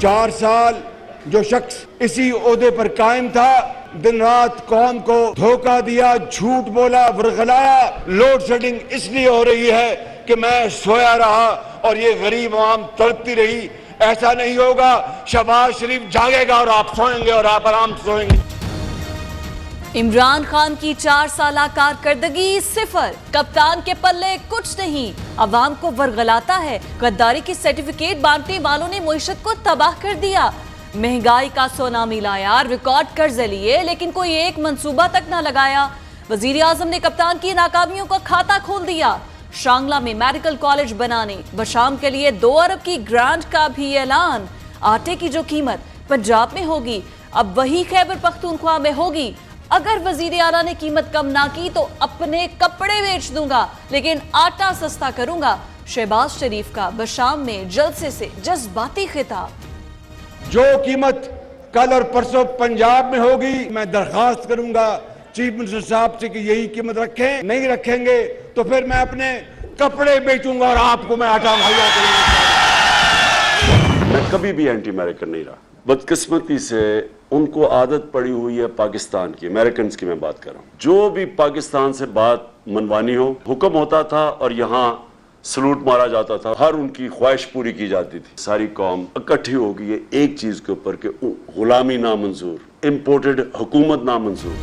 4 साल जो शख्स इसी ओहदे पर कायम था, दिन रात कौम को धोखा दिया, झूठ बोला, वरगलाया। लोड शेडिंग इसलिए हो रही है कि मैं सोया रहा और ये गरीब आवाम तड़पती रही। ऐसा नहीं होगा। शहबाज शरीफ जागेगा और आप सोएंगे और आप आराम से सोएंगे। इमरान खान की 4 साला कारकर्दगी सिफर, कप्तान के पल्ले कुछ नहीं, अवाम को वरगलाता है। गद्दारी की सर्टिफिकेट बांटने वालों ने मुईशत को तबाह कर दिया। महंगाई का सुनामी लाया, रिकॉर्ड कर्जे लिए, लेकिन कोई एक मंसूबा तक ना लगाया। वजीर आजम ने कप्तान की नाकामियों का खाता खोल दिया। शांगला में मेडिकल कॉलेज बनाने, बशाम के लिए 2 अरब की ग्रांट का भी ऐलान। आटे की जो कीमत पंजाब में होगी, अब वही खैबर पख्तूनख्वा में होगी। अगर वजीर आला ने कीमत कम ना की तो अपने कपड़े बेच दूंगा, लेकिन आटा सस्ता करूंगा। शहबाज शरीफ का बशाम में जलसे से जज्बाती खिताब। जो कीमत कल और परसों पंजाब में होगी, मैं दरखास्त करूंगा चीफ मिनिस्टर साहब से कि यही कीमत रखें। नहीं रखेंगे तो फिर मैं अपने कपड़े बेचूंगा और आपको मैं आटा मुहैया करूंगा। मैं कभी भी एंटी अमेरिकन नहीं रहा। बदकिस्मती से उनको आदत पड़ी हुई है पाकिस्तान की, अमेरिकन की मैं बात कर रहा हूँ। जो भी पाकिस्तान से बात मनवानी हो, हुक्म होता था और यहाँ सलूट मारा जाता था, हर उनकी ख्वाहिश पूरी की जाती थी। सारी कौम इकट्ठी हो गई है एक चीज के ऊपर कि गुलामी नामंजूर, इम्पोर्टेड हुकूमत नामंजूर।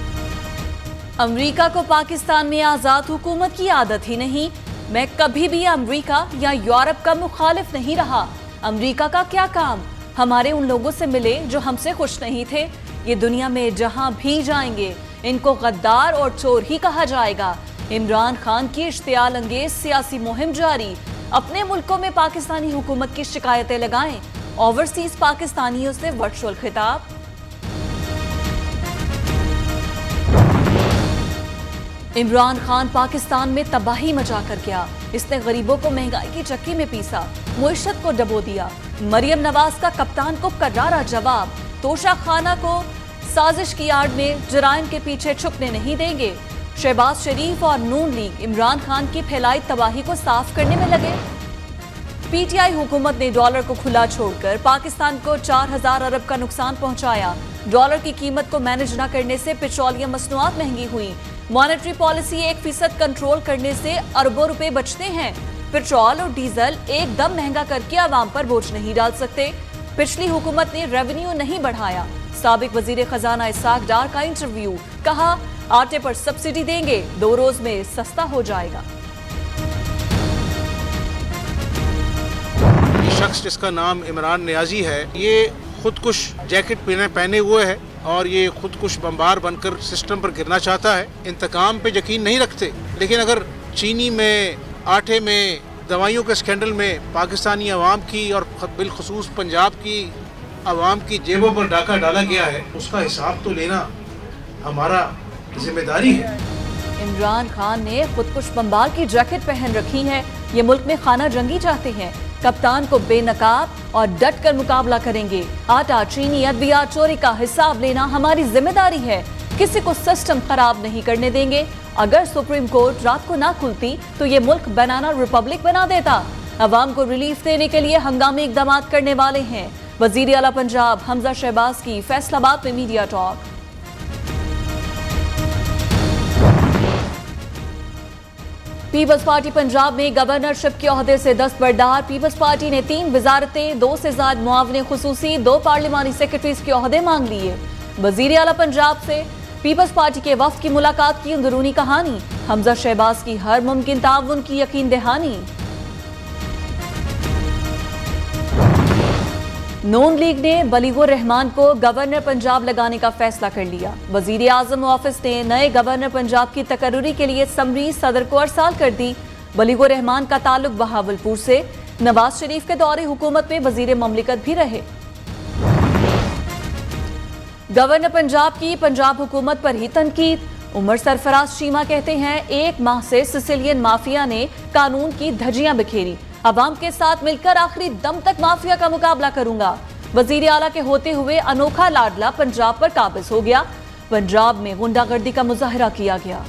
अमेरिका को पाकिस्तान में आजाद हुकूमत की आदत ही नहीं। मैं कभी भी अमेरिका या यूरोप का मुखालिफ नहीं रहा। अमेरिका का क्या काम हमारे उन लोगों से मिले जो हमसे खुश नहीं थे। ये दुनिया में जहां भी जाएंगे इनको गद्दार और चोर ही कहा जाएगा। इमरान खान की इश्तियाल अंगेज सियासी मुहिम जारी। अपने मुल्कों में पाकिस्तानी हुकूमत की शिकायतें लगाएं। ओवरसीज पाकिस्तानियों से वर्चुअल खिताब। इमरान खान पाकिस्तान में तबाही मचा कर गया। इसने गरीबों को महंगाई की चक्की में पीसा, मुईशत को डबो दिया। मरियम नवाज का कप्तान को करारा जवाब। तोशा खाना को साजिश की आड़ में जराइम के पीछे छुपने नहीं देंगे। शहबाज शरीफ और नून लीग इमरान खान की फैलाई तबाही को साफ करने में लगे। पीटीआई हुकूमत ने डॉलर को खुला छोड़कर पाकिस्तान को 4000 अरब का नुकसान पहुंचाया। डॉलर की कीमत को मैनेज न करने से पेट्रोलियम मसनूआत महंगी हुई। मॉनेटरी पॉलिसी 1% कंट्रोल करने से अरबों रुपए बचते हैं। पेट्रोल और डीजल एकदम महंगा करके आवाम पर बोझ नहीं डाल सकते। पिछली हुकूमत ने रेवेन्यू नहीं बढ़ाया। साबिक वजीर खजाना इसाक डार का इंटरव्यू, कहा आटे पर सब्सिडी देंगे, 2 रोज में सस्ता हो जाएगा। ये शख्स जिसका नाम इमरान नियाजी है, ये खुदकुश जैकेट पहने हुए है और ये खुदकुश बम्बार बनकर सिस्टम पर गिरना चाहता है। इंतकाम पे यकीन नहीं रखते, लेकिन अगर चीनी में, आटे में, दवाइयों के स्कैंडल में पाकिस्तानी अवाम की और बिलखुसूस पंजाब की अवाम की जेबों पर डाका डाला गया है, उसका हिसाब तो लेना हमारा जिम्मेदारी है। इमरान खान ने खुदकुश बम्बार की जैकेट पहन रखी है। ये मुल्क में खाना जंगी चाहते हैं। कप्तान को बेनकाब और डट कर मुकाबला करेंगे। आटा, चीनी, अद्वियात चोरी का हिसाब लेना हमारी जिम्मेदारी है। किसी को सिस्टम खराब नहीं करने देंगे। अगर सुप्रीम कोर्ट रात को ना खुलती तो ये मुल्क बनाना रिपब्लिक बना देता। अवाम को रिलीफ देने के लिए हंगामी इकदाम करने वाले हैं। वजीर आला पंजाब हमजा शहबाज की फैसलाबाद में मीडिया टॉक। पीपल्स पार्टी पंजाब में गवर्नरशिप के ओहदे से दस्तबरदार। पीपल्स पार्टी ने 3 वजारतें, 2 से ज्यादा मुआवने खुसूसी, 2 पार्लिमानी सेक्रेटरीज के ओहदे मांग लिए। वजीर आला पंजाब से पीपल्स पार्टी के वफ्द की मुलाकात की अंदरूनी कहानी। हमजा शहबाज की हर मुमकिन ताउन की यकीन दहानी। नून लीग ने बलीगुर रहमान को गवर्नर पंजाब लगाने का फैसला कर लिया। वजीर आजम ऑफिस ने नए गवर्नर पंजाब की तकर्रुरी के लिए समरी सदर को अरसाल कर दी। बलीगुर रहमान का ताल्लुक बहावलपुर से। नवाज शरीफ के दौरे हुकूमत में वजीर ममलिकत भी रहे। गवर्नर पंजाब की पंजाब हुकूमत पर ही तनकीद। उमर सरफराज चीमा कहते हैं 1 माह से सिसिलियन माफिया ने कानून की धज्जियां बिखेरी। अवाम के साथ मिलकर आखिरी दम तक माफिया का मुकाबला करूंगा। वजीर आला के होते हुए अनोखा लाडला पंजाब पर काबिज हो गया। पंजाब में गुंडागर्दी का मुजाहरा किया गया।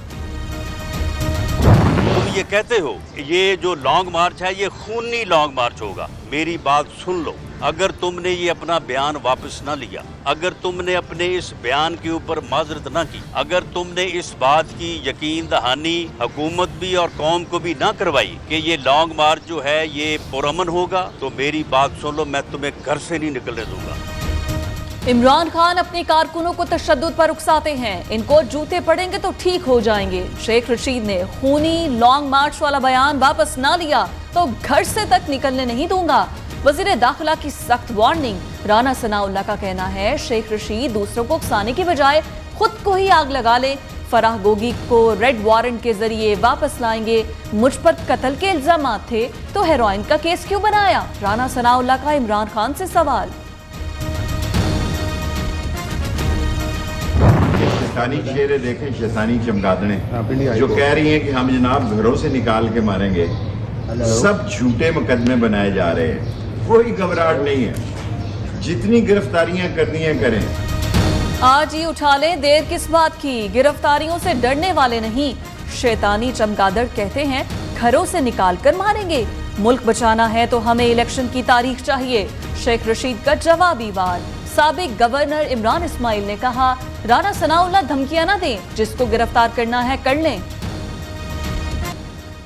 ये कहते हो ये जो लॉन्ग मार्च है ये खूनी लॉन्ग मार्च होगा, मेरी बात सुन लो। अगर तुमने ये अपना बयान वापस ना लिया, अगर तुमने अपने इस बयान के ऊपर माजरत ना की, अगर तुमने इस बात की यकीन दहानी हुकूमत भी और कौम को भी ना करवाई कि ये लॉन्ग मार्च जो है ये पुरअमन होगा, तो मेरी बात सुन लो, मैं तुम्हें घर से नहीं निकलने दूंगा। इमरान खान अपने कारकुनों को तशद्दुद पर उकसाते हैं, इनको जूते पड़ेंगे तो ठीक हो जाएंगे। शेख रशीद ने खूनी लॉन्ग मार्च वाला बयान वापस ना लिया तो घर से तक निकलने नहीं दूंगा। वजीर दाखिला की सख्त वार्निंग। राना सनाउल्लाह का कहना है शेख रशीद दूसरों को उकसाने की बजाय खुद को ही आग लगा ले। फराह गोगी को रेड वारंट के जरिए वापस लाएंगे। मुझ पर कत्ल के इल्जामात थे तो हेरोइन का केस क्यों बनाया? राना सनाउल्लाह का इमरान खान से सवाल। शैतानी शेरे देखें, शैतानी चमगादड़े जो कह रही हैं कि हम जनाब घरों से निकाल के मारेंगे, सब झूठे मुकदमे बनाए जा रहे हैं, कोई घबराहट नहीं है। जितनी गिरफ्तारियां करनी है करें। आज ही उठा लें, देर किस बात की? गिरफ्तारियों से डरने वाले नहीं। शैतानी चमगादड़ कहते हैं घरों से निकाल कर मारेंगे। मुल्क बचाना है तो हमें इलेक्शन की तारीख चाहिए। शेख रशीद का जवाबी वार। साबिक गवर्नर इमरान इस्माइल ने कहा राना सनाउल्लाह धमकियां ना दें, जिसको गिरफ्तार करना है कर लें।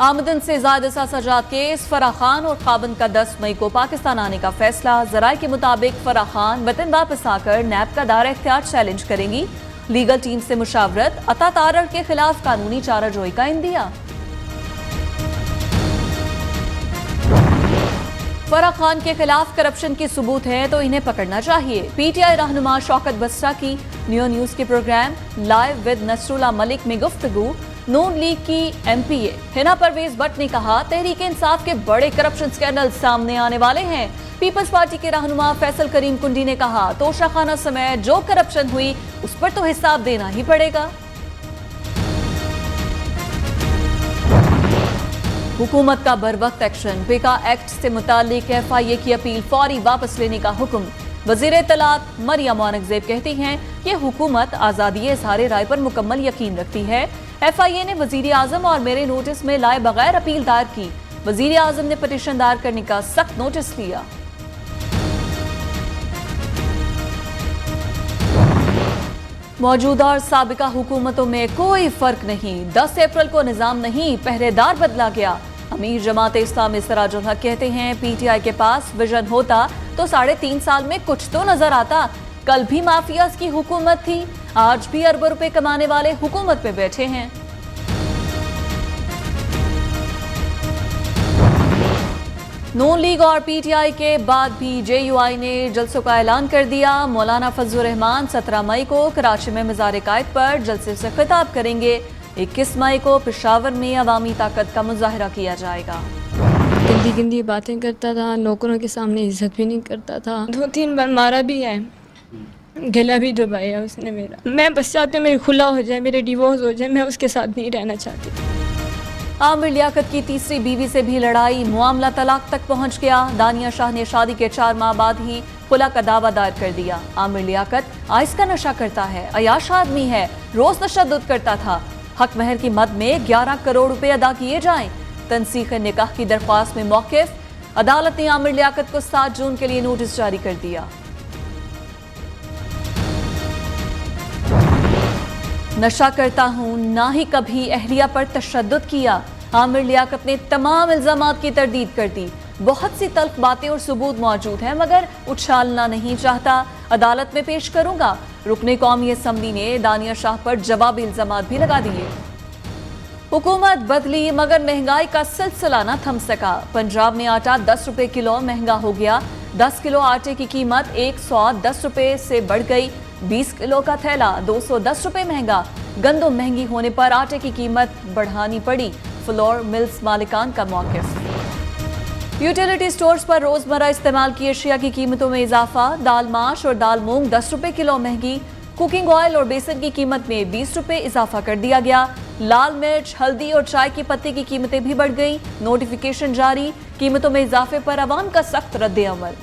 आमदन से ज्यादा सजात केस। फराह खान और खाबन का 10 मई को पाकिस्तान आने का फैसला। जराये के मुताबिक फराह खान वतन वापस आकर नैब का दायरा इख्तियार चैलेंज करेंगी। लीगल टीम से मुशावरत। अता तारड़ के खिलाफ कानूनी चाराजोई का इंदिया। फराह खान के खिलाफ करप्शन के सबूत हैं तो इन्हें पकड़ना चाहिए। पीटीआई रहनुमा शौकत बसरा की न्यू न्यूज के programme live with Nasrullah Malik में गुफ्तगू। नून लीग की एमपीए हिना परवेज भट्ट ने कहा तहरीक इंसाफ के बड़े करप्शन स्कैंडल सामने आने वाले हैं। पीपल्स पार्टी के रहनुमा फैसल करीम कुंडी ने कहा तोशाखाना समेत जो करप्शन हुई उस पर तो हिसाब देना ही पड़ेगा। हुकूमत का बरवक्त एक्शन। पिका एक्ट से मुतालिक FIA की अपील फौरी वापस लेने का हुक्म। वजीर इत्तलात मरियम औरंगजेब कहती हैं कि हुकूमत आज़ादी इज़हार राय पर मुकम्मल यकीन रखती है। FIA ने वजीर आजम और मेरे नोटिस में लाए बगैर अपील दायर की। वजीर आजम ने पटिशन दायर करने का सख्त नोटिस लिया। मौजूदा और साबिका हुकूमतों में कोई फर्क नहीं। 10 अप्रैल को निजाम नहीं पहरेदार बदला गया। अमीर जमात इस्लामी सिराजुल हक कहते हैं PTI के पास विजन होता तो 3.5 साल में कुछ तो नजर आता। कल भी माफियाज की हुकूमत थी, आज भी अरबों रुपए कमाने वाले हुकूमत पे बैठे हैं। नून लीग और PTI के बाद भी JUI ने जलसों का ऐलान कर दिया। मौलाना फजलुर रहमान 17 मई को कराची में मज़ार कायद पर जलसे से खिताब करेंगे। 21 मई को पेशावर में अवामी ताकत का मुजाहरा किया जाएगा। गंदी गंदी बातें करता था, नौकरों के सामने इज्जत भी नहीं करता था। 2-3 बार मारा भी है, गला भी दबाया उसने मेरा। मैं बस चाहती हूँ मेरी खुला हो जाए, मेरे डिवोर्स हो जाए, मैं उसके साथ नहीं रहना चाहती। आमिर लियाकत की तीसरी बीवी से भी लड़ाई, मामला तलाक तक पहुंच गया। दानिया शाह ने शादी के 4 माह बाद ही खुला का दावा दायर कर दिया। आमिर लियाकत आइस का नशा करता है, अयाश आदमी है, रोज तशद्दुद करता था। हक महर की मद में 11 करोड़ रुपए अदा किए जाएं। तनसीख निकाह की दरख्वास्त में मौकिफ। अदालत ने आमिर लियाकत को 7 जून के लिए नोटिस जारी कर दिया। नशा करता हूं, ना ही कभी अहलिया पर तशद्दुद किया। आमिर लियाकत ने तमाम इल्जामात की तरदीद कर दी। बहुत सी तल्ख बातें और सबूत मौजूद हैं मगर उछालना नहीं चाहता। अदालत में पेश करूंगा। रुकने कौमी असम्बली ने दानिया शाह पर जवाबी इल्जामात भी लगा दिए। हुकूमत बदली मगर महंगाई का सिलसिला न थम सका। पंजाब में आटा 10 रुपए किलो महंगा हो गया। 10 किलो आटे की कीमत 110 रुपए से बढ़ गई। 20 किलो का थैला 210 रुपए महंगा। गंदम महंगी होने पर आटे की कीमत बढ़ानी पड़ी। फ्लोर मिल्स मालिकान का मौकिफ। यूटिलिटी स्टोर्स पर रोजमर्रा इस्तेमाल की अशिया की कीमतों में इजाफा। दाल माश और दाल मूंग 10 रुपए किलो महंगी। कुकिंग ऑयल और बेसन की कीमत में 20 रुपए इजाफा कर दिया गया। लाल मिर्च, हल्दी और चाय की पत्ती की कीमतें भी बढ़ गई। नोटिफिकेशन जारी। कीमतों में इजाफे पर अवाम का सख्त रद्द अमल।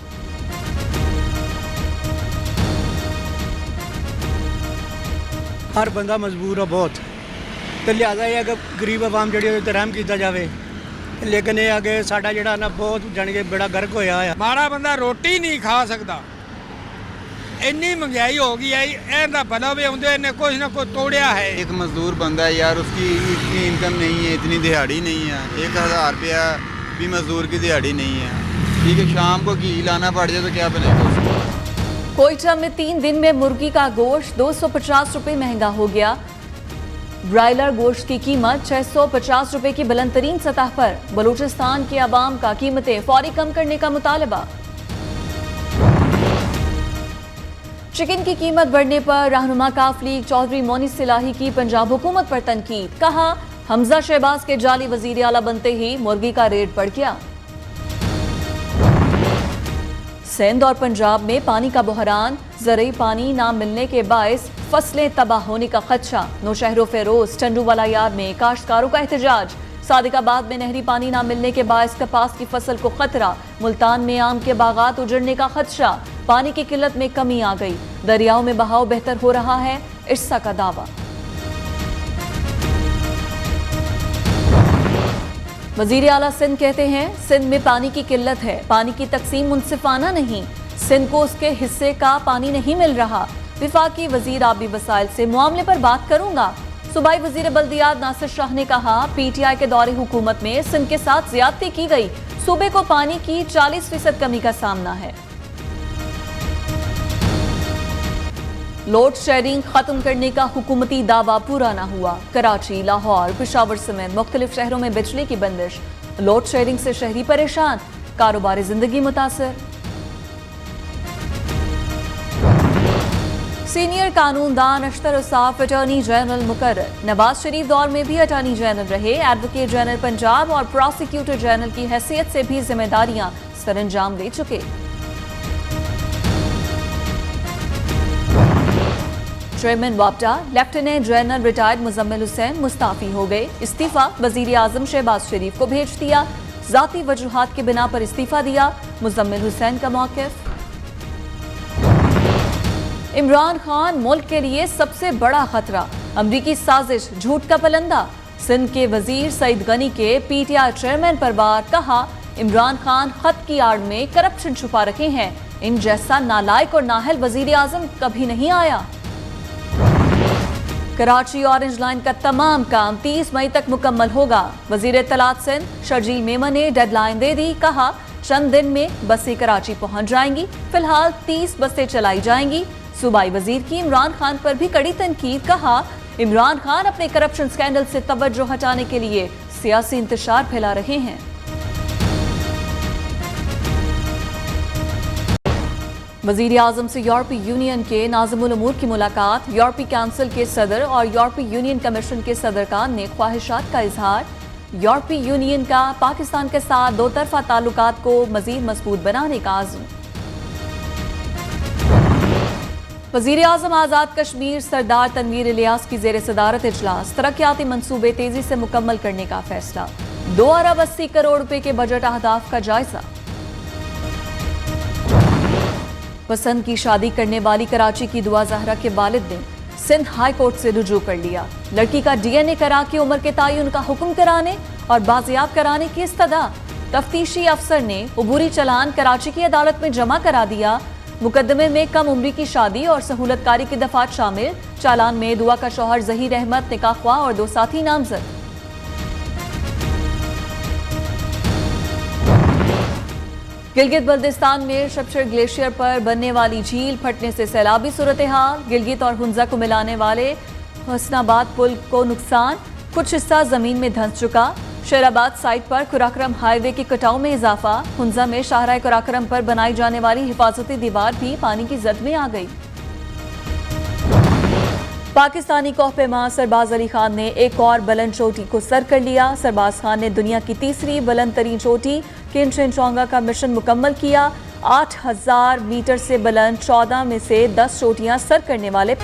हर बंदा मजबूर है बहुत, ਤੇ ਲਿਆਦਾ ਇਹ ਕਿ ਗਰੀਬ ਆਵਾਮ ਜਿਹੜੀ ਉਹਦੇ ਤੇ ਰਹਿਮ ਕੀਤਾ ਜਾਵੇ ਲੇਕਿਨ ਇਹ ਅੱਗੇ ਸਾਡਾ ਜਿਹੜਾ ਨਾ ਬਹੁਤ ਜਾਣੀ ਕਿ ਬੜਾ ਗਰਕ ਹੋਇਆ ਆ ਮਾੜਾ ਬੰਦਾ ਰੋਟੀ ਨਹੀਂ ਖਾ ਸਕਦਾ ਇੰਨੀ महंगाई हो गई है ਇਹਦਾ ਭਲਾ ਵੀ ਆਉਂਦੇ ਨੇ ਕੁਝ ਨਾ ਕੁਝ ਤੋੜਿਆ है एक मजदूर बंदा है यार उसकी इतनी इनकम नहीं है इतनी दिहाड़ी नहीं है 1000 रुपया भी मजदूर की दिहाड़ी नहीं है ठीक है शाम को घी लाना पड़ जाए तो क्या बनेगा उसको। कोयटा में 3 दिन में मुर्गी का गोश्त 250 रुपए महंगा हो गया। ब्रायलर गोश्त की कीमत 650 रुपए की बुलंद तरीन सतह पर। बलूचिस्तान के अवाम का कीमतें फौरी कम करने का मुतालबा। चिकन की कीमत बढ़ने पर रहनुमा काफ लीग चौधरी मोनिस सिलाही की पंजाब हुकूमत पर तनकीद। कहा हमजा शहबाज के जाली वजीर आला बनते ही मुर्गी का रेट बढ़ गया। सिंध और पंजाब में पानी का बहरान, ज़रूरी पानी न मिलने के बायस फसलें तबाह होने का खदशा। नौशहर फेरोज टंडूवाला यार्ड में काश्तकारों का एहतजाज। सादिकाबाद में नहरी पानी न मिलने के बायस कपास की फसल को खतरा। मुल्तान में आम के बागात उजड़ने का खदशा। पानी की किल्लत में कमी आ गई। दरियाओं में बहाव बेहतर हो रहा है, इर्सा का दावा। वजीर आला सिंध कहते हैं सिंध में पानी की किल्लत है, पानी की तकसीम मुनसिफाना नहीं, सिंध को उसके हिस्से का पानी नहीं मिल रहा। विफाकी वजीर आबी वसाइल से मामले पर बात करूंगा। सूबाई वजीर बल्दियात नासिर शाह ने कहा PTI के दौरे हुकूमत में सिंध के साथ ज्यादती की गई। सूबे को पानी की 40% कमी का सामना है। लोड शेयरिंग खत्म करने का हुकूमती दावा पूरा न हुआ। कराची, लाहौर, पेशावर समेत मुख्तलिफ शहरों में बिजली की बंदिश। लोड शेयरिंग से शहरी परेशान, कारोबारी जिंदगी मुतासर। Senior कानूनदान Akhtar Insaaf attorney general मुकर्रर। नवाज शरीफ दौर में भी अटॉर्नी जनरल रहे। एडवोकेट जनरल पंजाब और प्रोसिक्यूटर जनरल की हैसियत से भी जिम्मेदारियां सरअंजाम दे चुके। चेयरमैन वापडा lieutenant general retired Muzammil Hussain मुस्ताफी हो गए। इस्तीफा वजीर आजम शहबाज शरीफ को भेज दिया। जाती वजूहात की बिना पर इस्तीफा दिया। मुजम्मिल हुसैन का मौक़िफ़। इमरान खान मुल्क के लिए सबसे बड़ा खतरा। अमरीकी साजिश झूठ का पलंदा। सिंध के वजीर सईद गनी के PTI चेयरमैन पर वार। कहा इमरान खान खत की आड़ में करप्शन छुपा रखे हैं। इन जैसा नालायक और नाहल वजीर आजम कभी नहीं आया। कराची ऑरेंज लाइन का तमाम काम 30 मई तक मुकम्मल होगा। वजीर इत्तलात सिंध शर्जील मेमन ने डेडलाइन दे दी। कहा चंद दिन में बसें कराची पहुंच जाएंगी। फिलहाल 30 बसें चलाई जाएंगी। सूबाई वजीर की इमरान खान पर भी कड़ी तनकीद। कहा इमरान खान अपने करप्शन स्कैंडल से तवज्जो हटाने के लिए सियासी इंतशार फैला रहे हैं। वजीर आजम से यूरोपीय यूनियन के नाज़िमुल उमूर की मुलाकात। यूरोपीय काउंसिल के सदर और यूरोपीय यूनियन कमीशन के सदर का नेक ख्वाहिशात का इजहार। यूरोपीय यूनियन का पाकिस्तान के साथ दो तरफा ताल्लुकात को मजीद मजबूत बनाने का आज़म। वजीर आजम आज़ाद कश्मीर सरदार तनवीर इलियास की ज़ेर सदारत इजलास। तरक्याती मंसूबे तेजी से मुकम्मल करने का फैसला। 2 अरब 80 करोड़ रुपए के बजट अहदाफ का जायजा। पसंद की शादी करने वाली कराची की दुआ जहरा के वालिद ने सिंध हाई कोर्ट से रुजू कर लिया। लड़की का DNA करा के उम्र के तयन का हुक्म कराने और बाजियाब कराने की इस्तदा। तफ्तीशी अफसर ने उबूरी चलान कराची की अदालत में जमा करा दिया। मुकदमे में कम उम्री की शादी और सहूलतकारी की दफात शामिल। चालान में दुआ का शौहर जहीर अहमद निकाहवा और 2 साथी नामजद। गिलगित बल्दिस्तान में शबशर ग्लेशियर पर बनने वाली झील फटने से सैलाबी सूरत हाल। गिलगित और हुंजा को मिलाने वाले हसनाबाद पुल को नुकसान। कुछ हिस्सा जमीन में धंस चुका। शेराबाद साइट पर कुराक्रम हाईवे के कटाव में इजाफा। हुंजा में शाहराह कुराक्रम पर बनाई जाने वाली हिफाजती दीवार भी पानी की जद में आ गई। पाकिस्तानी कोहपेमा सरबाज अली खान ने एक और बुलंद चोटी को सर कर लिया। सरबाज खान ने दुनिया की तीसरी बुलंद तरीन चोटी किनचेनचोंगा का मिशन मुकम्मल किया। 8000 मीटर से बुलंद 14 में से 10 चोटियां सर करने वाले